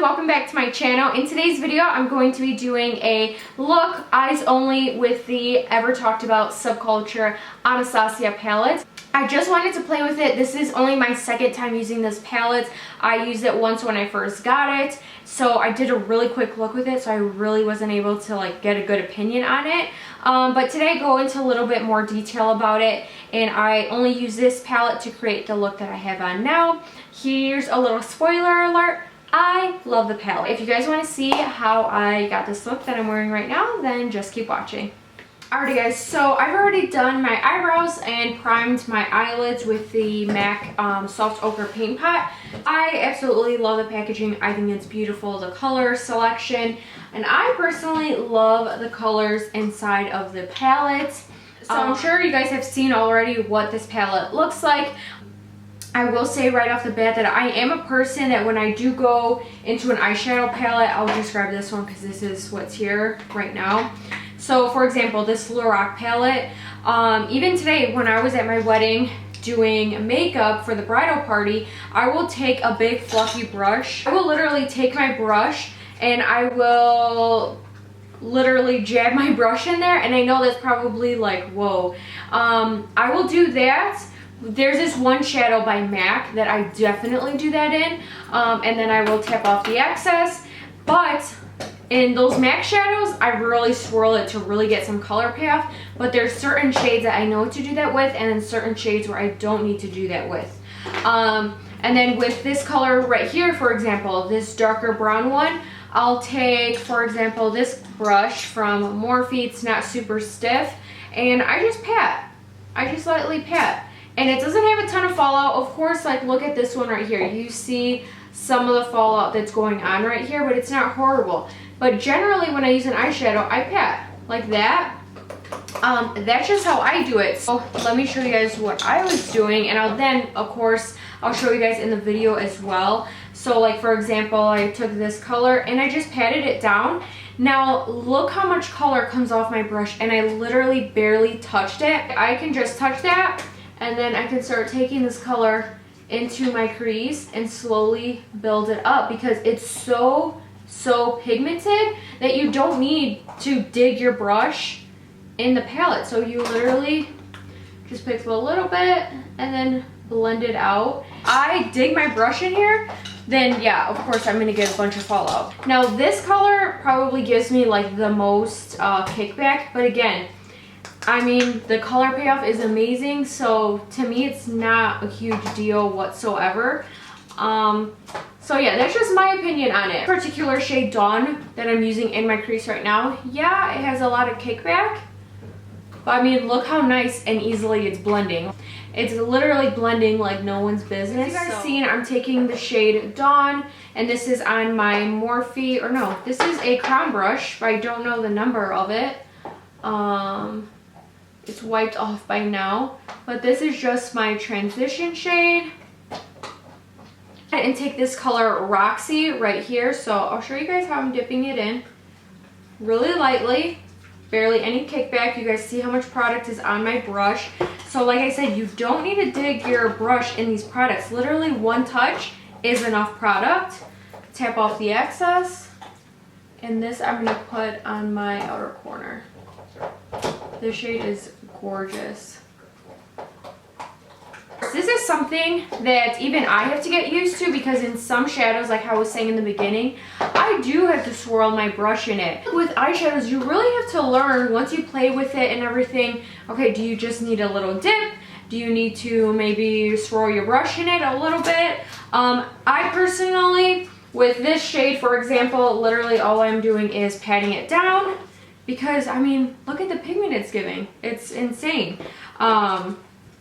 welcome back to my channel. In today's video, I'm going to be doing a look eyes only with the ever talked about Subculture Anastasia palette. I just wanted to play with it. This is only my second time using this palette. I used it once when I first got it, so I did a really quick look with it, so I really wasn't able to get a good opinion on it. But today I go into a little bit more detail about it, and I only use this palette to create the look that I have on now. Here's a little spoiler alert. I love the palette. If you guys want to see how I got this look that I'm wearing right now, then just keep watching. Alrighty guys, so I've already done my eyebrows and primed my eyelids with the MAC Soft Ochre Paint Pot. I absolutely love the packaging. I think it's beautiful, the color selection, and I personally love the colors inside of the palette. So I'm sure you guys have seen already what this palette looks like. I will say right off the bat that I am a person that when I do go into an eyeshadow palette, I'll just grab this one because this is what's here right now. So for example, this Lorac palette, even today when I was at my wedding doing makeup for the bridal party, I will take a big fluffy brush. I will literally take my brush and I will literally jab my brush in there, and I know that's probably like, whoa. I will do that. There's this one shadow by MAC that I definitely do that in, and then I will tap off the excess. But in those MAC shadows, I really swirl it to really get some color payoff. But there's certain shades that I know to do that with, and then certain shades where I don't need to do that with. And then with this color right here, for example, this darker brown one, I'll take, for example, this brush from Morphe. It's not super stiff, and I just pat. I just lightly pat. And it doesn't have a ton of fallout. Of course, like look at this one right here. You see some of the fallout that's going on right here, but it's not horrible. But generally when I use an eyeshadow, I pat like that. That's just how I do it. So let me show you guys what I was doing, and I'll show you guys in the video as well. So like for example, I took this color and I just patted it down. Now look how much color comes off my brush, and I literally barely touched it. I can just touch that, and then I can start taking this color into my crease and slowly build it up, because it's so pigmented that you don't need to dig your brush in the palette. So you literally just pick up a little bit and then blend it out. I dig my brush in here, then yeah, of course I'm gonna get a bunch of fallout. Now this color probably gives me like the most kickback, but again, I mean, the color payoff is amazing, so to me it's not a huge deal whatsoever. So yeah, that's just my opinion on it. Particular shade Dawn that I'm using in my crease right now, yeah, it has a lot of kickback, but I mean, look how nice and easily it's blending. It's literally blending like no one's business. As you guys seen, I'm taking the shade Dawn, and this is on my Morphe, or no, this is a crown brush, but I don't know the number of it. It's wiped off by now, but this is just my transition shade. And take this color Roxy right here. So I'll show you guys how I'm dipping it in. Really lightly, barely any kickback. You guys see how much product is on my brush. So like I said, you don't need to dig your brush in these products. Literally one touch is enough product. Tap off the excess. And this I'm gonna put on my outer corner. This shade is gorgeous. This is something that even I have to get used to, because in some shadows, like I was saying in the beginning, I do have to swirl my brush in it. With eyeshadows, you really have to learn, once you play with it and everything, okay, do you just need a little dip? Do you need to maybe swirl your brush in it a little bit? I personally, with this shade, for example, literally all I'm doing is patting it down, because I mean, look at the pigment it's giving. It's insane.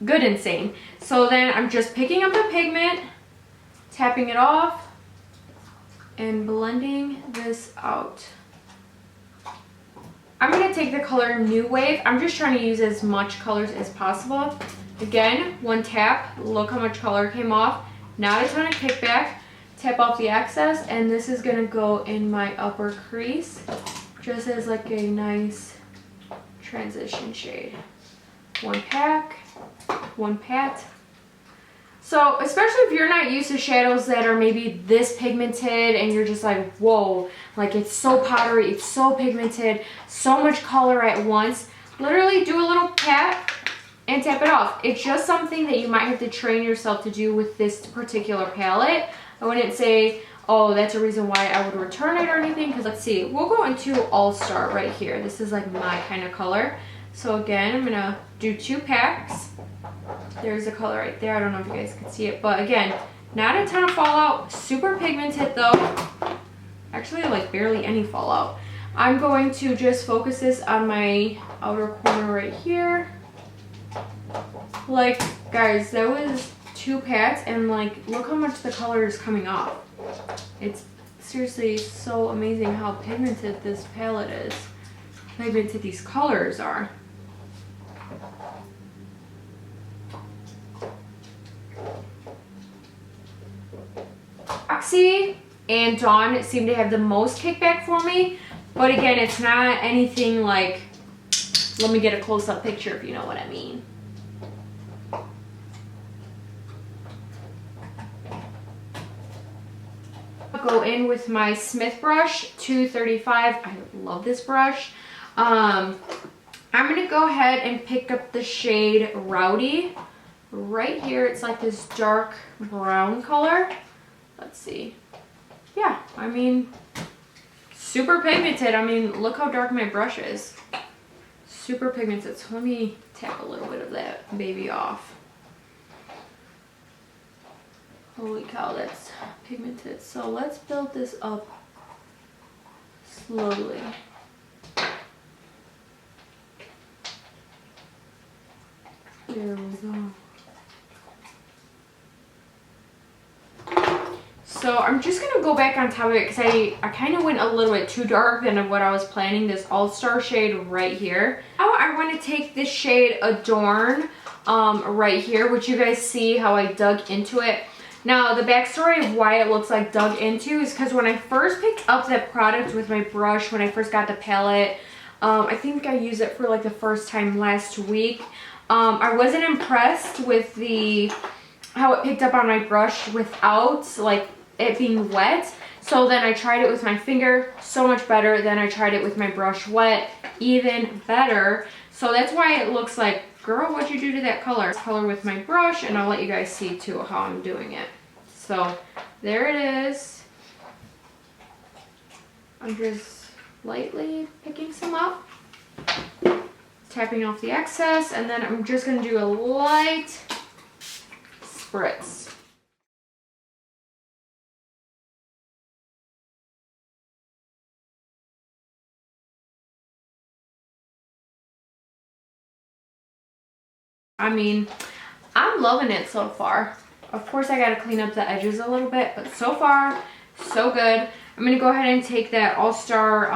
Good insane. So then I'm just picking up the pigment, tapping it off, and blending this out. I'm going to take the color New Wave. I'm just trying to use as much colors as possible. Again, one tap, look how much color came off. Not a ton of kickback. Tap off the excess, and this is going to go in my upper crease, just as like a nice transition shade. One pack, one pat. So especially if you're not used to shadows that are maybe this pigmented and you're just like, whoa, like it's so powdery, it's so pigmented, so much color at once, literally do a little pat and tap it off. It's just something that you might have to train yourself to do with this particular palette. I wouldn't say, oh, that's a reason why I would return it or anything, because let's see, we'll go into All Star right here. This is like my kind of color. So again, I'm gonna do 2 packs. There's the color right there. I don't know if you guys can see it, but again, not a ton of fallout, super pigmented though. Actually, like barely any fallout. I'm going to just focus this on my outer corner right here. Like, guys, that was 2 packs and like, look how much the color is coming off. It's seriously so amazing how pigmented this palette is. How pigmented these colors are. Roxy and Dawn seem to have the most kickback for me, but again, it's not anything like, let me get a close-up picture if you know what I mean. I'll go in with my Smith brush 235. I love this brush. I'm gonna go ahead and pick up the shade Rowdy right here. It's like this dark brown color. Let's see. Yeah, I mean, super pigmented. I mean, look how dark my brush is. Super pigmented. So let me tap a little bit of that baby off. Holy cow, that's pigmented. So let's build this up slowly. There we go. So I'm just going to go back on top of it because I kind of went a little bit too dark than what I was planning, this All-Star shade right here. Now I want to take this shade Adorn right here, which you guys see how I dug into it. Now the backstory of why it looks like dug into is because when I first picked up that product with my brush, when I first got the palette, I think I used it for like the first time last week. I wasn't impressed with how it picked up on my brush without like it being wet. So then I tried it with my finger, so much better. Then I tried it with my brush wet, even better. So that's why it looks like, girl, what'd you do to that color? Color with my brush, and I'll let you guys see too how I'm doing it. So there it is. I'm just lightly picking some up, tapping off the excess, and then I'm just gonna do a light spritz. I mean, I'm loving it so far. Of course, I gotta clean up the edges a little bit, but so far, so good. I'm gonna go ahead and take that All-Star,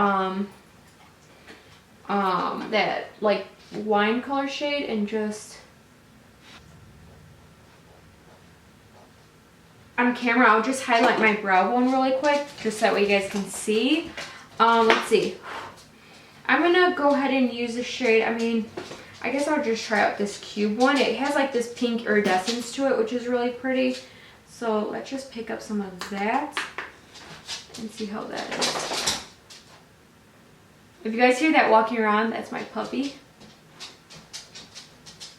that like wine color shade and just, on camera, I'll just highlight my brow bone really quick, just that way you guys can see. Let's see. I'm gonna go ahead and use the shade, I mean, I guess I'll just try out this cube one. It has like this pink iridescence to it, which is really pretty. So let's just pick up some of that and see how that is. If you guys hear that walking around, that's my puppy.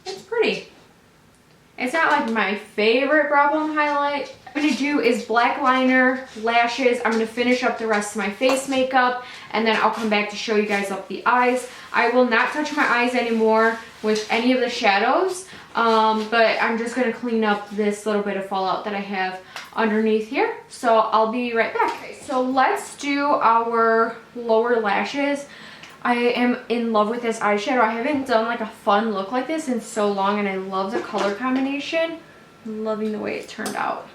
It's pretty. It's not like my favorite brow bone highlight. What I'm going to do is black liner, lashes. I'm going to finish up the rest of my face makeup, and then I'll come back to show you guys up the eyes. I will not touch my eyes anymore with any of the shadows, but I'm just going to clean up this little bit of fallout that I have underneath here. So I'll be right back. Okay, so let's do our lower lashes. I am in love with this eyeshadow. I haven't done like a fun look like this in so long, and I love the color combination. I'm loving the way it turned out.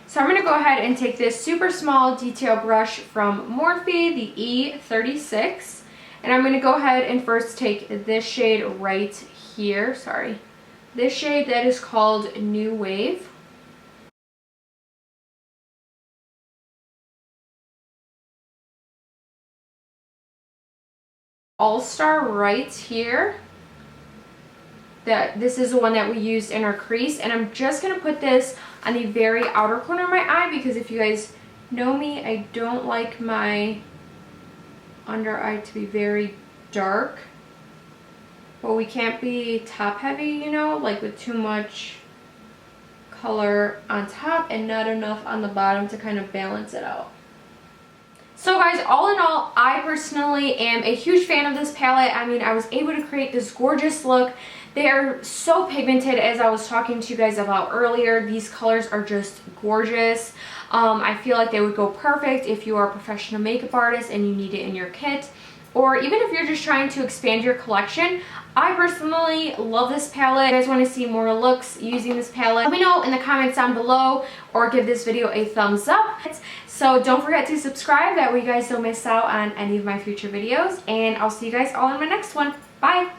So I'm going to go ahead and take this super small detail brush from Morphe, the E36. And I'm going to go ahead and first take this shade right here. Sorry. This shade that is called New Wave. All-Star right here. This is the one that we used in our crease, and I'm just going to put this on the very outer corner of my eye because if you guys know me, I don't like my under eye to be very dark. But we can't be top heavy, you know, like with too much color on top and not enough on the bottom to kind of balance it out. So guys, all in all, I personally am a huge fan of this palette. I mean, I was able to create this gorgeous look. They are so pigmented, as I was talking to you guys about earlier. These colors are just gorgeous. I feel like they would go perfect if you are a professional makeup artist and you need it in your kit. Or even if you're just trying to expand your collection. I personally love this palette. If you guys want to see more looks using this palette, let me know in the comments down below or give this video a thumbs up. So don't forget to subscribe, that way you guys don't miss out on any of my future videos. And I'll see you guys all in my next one. Bye!